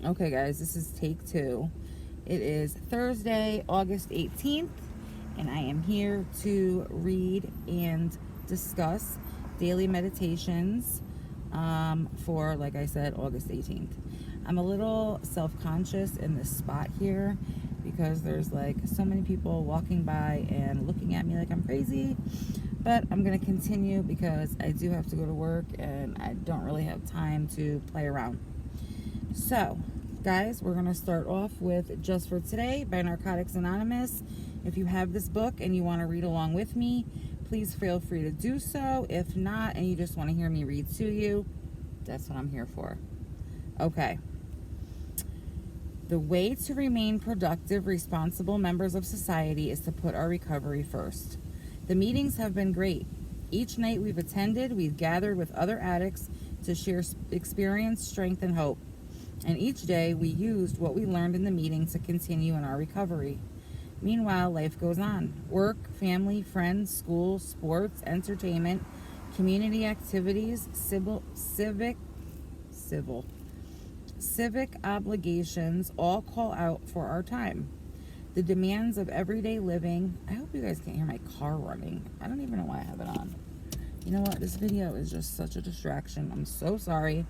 Okay, guys, this is take two. It is Thursday, August 18th, and I am here to read and discuss daily meditations for, like I said, August 18th. I'm a little self conscious in this spot here because there's like so many people walking by and looking at me like I'm crazy. But I'm going to continue because I do have to go to work and I don't really have time to play around. So, guys, we're going to start off with Just for Today by Narcotics Anonymous. If you have this book and you want to read along with me, please feel free to do so. If not, and you just want to hear me read to you, that's what I'm here for. Okay. The way to remain productive, responsible members of society is to put our recovery first. The meetings have been great. Each night we've attended, we've gathered with other addicts to share experience, strength, and hope. And each day we used what we learned in the meeting to continue in our recovery. Meanwhile, life goes on. Work, family, friends, school, sports, entertainment, community activities, civic obligations all call out for our time. The demands of everyday living. I hope you guys can't hear my car running. I don't even know why I have it on. You know what? This video is just such a distraction. I'm so sorry.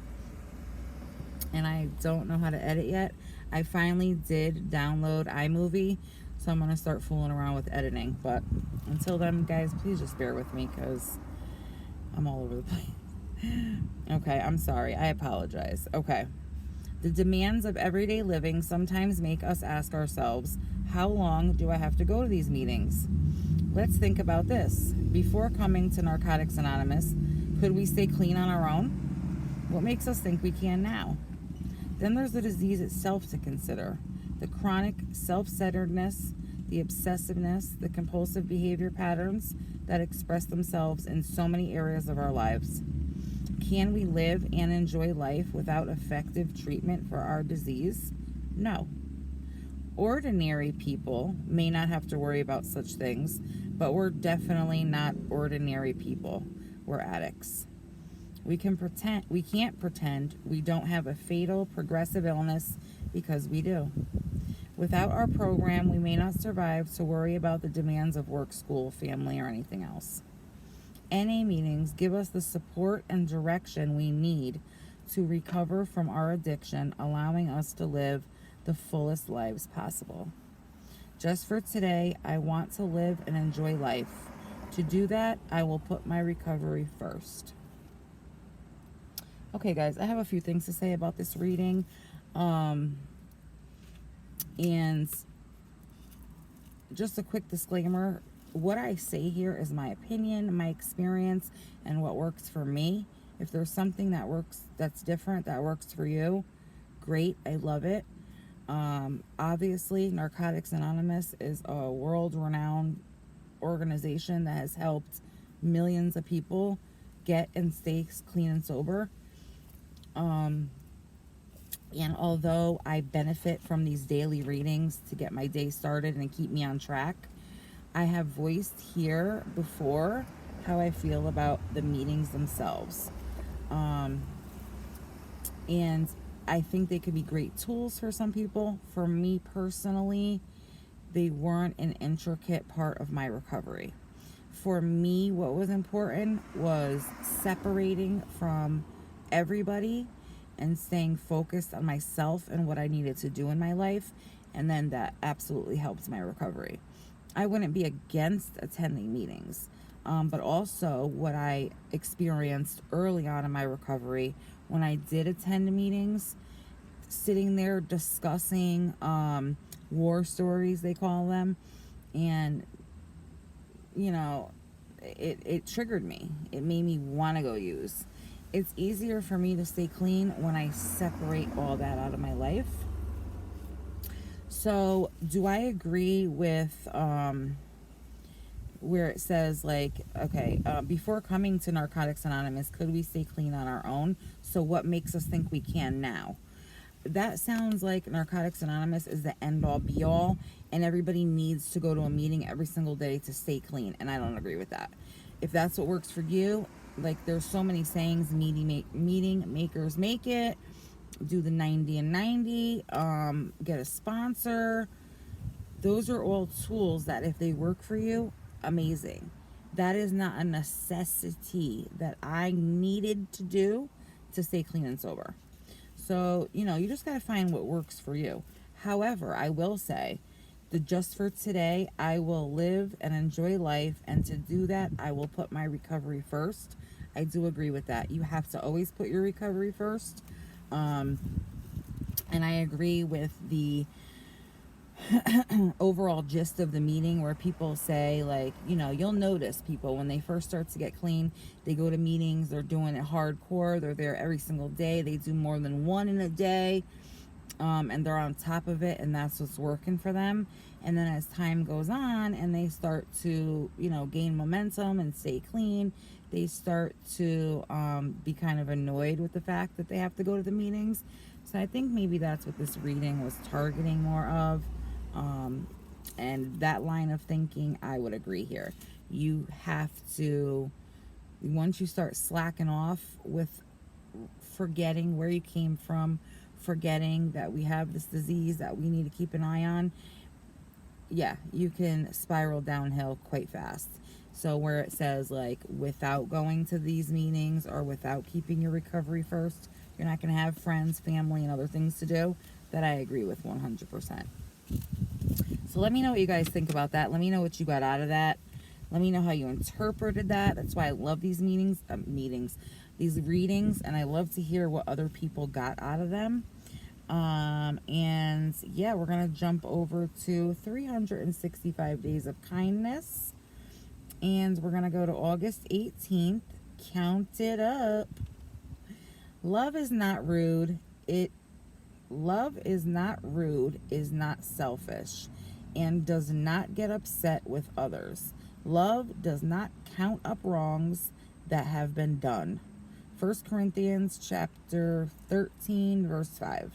And I don't know how to edit yet. I finally did download iMovie, so I'm going to start fooling around with editing. But until then, guys, please just bear with me because I'm all over the place. Okay, I'm sorry. I apologize. Okay. The demands of everyday living sometimes make us ask ourselves, how long do I have to go to these meetings? Let's think about this. Before coming to Narcotics Anonymous, could we stay clean on our own? What makes us think we can now? Then there's the disease itself to consider. The chronic self-centeredness, the obsessiveness, the compulsive behavior patterns that express themselves in so many areas of our lives. Can we live and enjoy life without effective treatment for our disease? No. Ordinary people may not have to worry about such things, but we're definitely not ordinary people. We're addicts. We can't pretend we don't have a fatal progressive illness because we do. Without our program, we may not survive to worry about the demands of work, school, family, or anything else. NA meetings give us the support and direction we need to recover from our addiction, allowing us to live the fullest lives possible. Just for today, I want to live and enjoy life. To do that, I will put my recovery first. Okay, guys, I have a few things to say about this reading. And just a quick disclaimer, what I say here is my opinion, my experience, and what works for me. If there's something that works, that's different, that works for you, great, I love it. Obviously, Narcotics Anonymous is a world-renowned organization that has helped millions of people get and stay clean and sober. And although I benefit from these daily readings to get my day started and keep me on track, I have voiced here before how I feel about the meetings themselves. And I think they could be great tools for some people. For me personally, they weren't an intricate part of my recovery. For me, what was important was separating from everybody and staying focused on myself and what I needed to do in my life, and then that absolutely helped my recovery. I wouldn't be against attending meetings, but also what I experienced early on in my recovery when I did attend meetings, sitting there discussing war stories, they call them, and you know, it triggered me. It made me want to go use. It's easier for me to stay clean when I separate all that out of my life. So, do I agree with where it says, like, okay, before coming to Narcotics Anonymous, could we stay clean on our own? So, what makes us think we can now? That sounds like Narcotics Anonymous is the end-all, be-all, and everybody needs to go to a meeting every single day to stay clean, and I don't agree with that. If that's what works for you, like, there's so many sayings, meeting makers make it. do the 90 and 90, get a sponsor. Those are all tools that if they work for you, amazing. That is not a necessity that I needed to do to stay clean and sober. So, you just got to find what works for you. However, I will say, the just for today, I will live and enjoy life. And to do that, I will put my recovery first. I do agree with that. You have to always put your recovery first. And I agree with the overall gist of the meeting where people say, like, you'll notice people when they first start to get clean, they go to meetings, they're doing it hardcore, they're there every single day, they do more than one in a day, and they're on top of it, and that's what's working for them. And then as time goes on and they start to gain momentum and stay clean, they start to be kind of annoyed with the fact that they have to go to the meetings. So I think maybe that's what this reading was targeting more of. And that line of thinking, I would agree here. You have to, once you start slacking off with forgetting where you came from, forgetting that we have this disease that we need to keep an eye on, yeah, you can spiral downhill quite fast. So where it says, like, without going to these meetings or without keeping your recovery first, you're not going to have friends, family, and other things to do, that I agree with 100%. So let me know what you guys think about that. Let me know what you got out of that. Let me know how you interpreted that. That's why I love these these readings, and I love to hear what other people got out of them. And yeah, we're going to jump over to 365 Days of Kindness. And we're going to go to August 18th. Count it up. Love is not rude. Love is not rude, is not selfish, and does not get upset with others. Love does not count up wrongs that have been done. 1 Corinthians chapter 13, verse 5.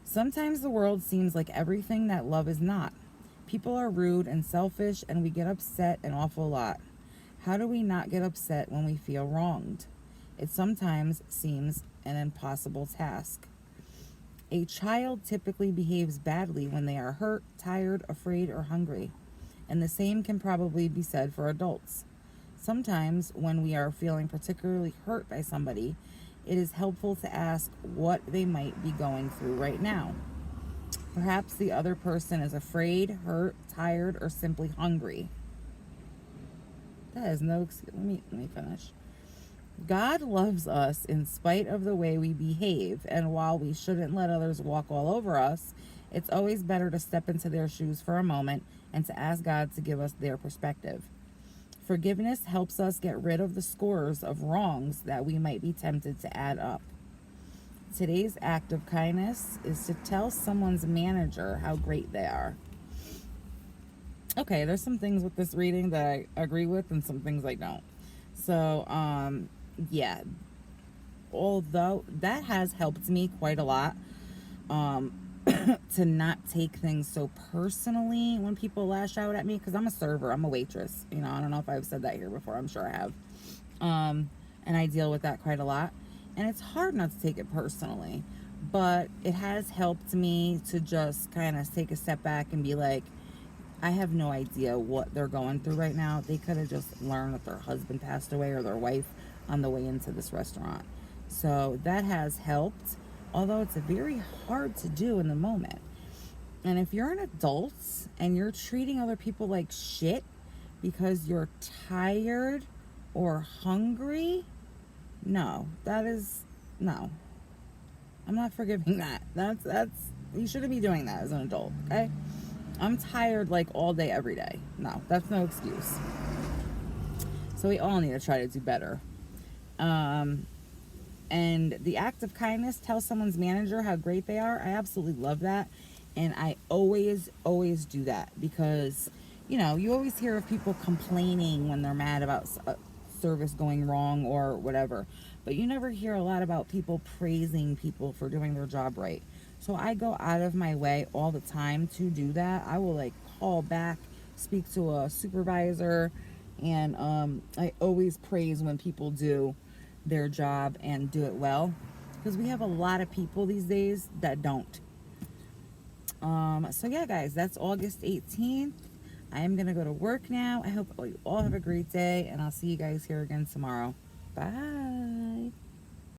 Sometimes the world seems like everything that love is not. People are rude and selfish, and we get upset an awful lot. How do we not get upset when we feel wronged? It sometimes seems an impossible task. A child typically behaves badly when they are hurt, tired, afraid, or hungry. And the same can probably be said for adults. Sometimes when we are feeling particularly hurt by somebody, it is helpful to ask what they might be going through right now. Perhaps the other person is afraid, hurt, tired, or simply hungry. That is no excuse. Let me finish. God loves us in spite of the way we behave, and while we shouldn't let others walk all over us, it's always better to step into their shoes for a moment and to ask God to give us their perspective. Forgiveness helps us get rid of the scores of wrongs that we might be tempted to add up. Today's act of kindness is to tell someone's manager how great they are. Okay, there's some things with this reading that I agree with and some things I don't. So, yeah, although that has helped me quite a lot, to not take things so personally when people lash out at me, because I'm a server, I'm a waitress, I don't know if I've said that here before, I'm sure I have, and I deal with that quite a lot, and it's hard not to take it personally, but it has helped me to just kind of take a step back and be like, I have no idea what they're going through right now. They could have just learned that their husband passed away or their wife on the way into this restaurant. So that has helped, although it's very hard to do in the moment. And if you're an adult and you're treating other people like shit because you're tired or hungry, no. I'm not forgiving that. That's you shouldn't be doing that as an adult, okay? I'm tired like all day, every day. No, that's no excuse. So we all need to try to do better. And the act of kindness, tell someone's manager how great they are. I absolutely love that. And I always do that because, you always hear of people complaining when they're mad about service going wrong or whatever. But you never hear a lot about people praising people for doing their job right. So I go out of my way all the time to do that. I will call back, speak to a supervisor, and I always praise when people do their job and do it well. because we have a lot of people these days that don't. So yeah, guys, that's August 18th. I am gonna go to work now. I hope you all have a great day, and I'll see you guys here again tomorrow. Bye.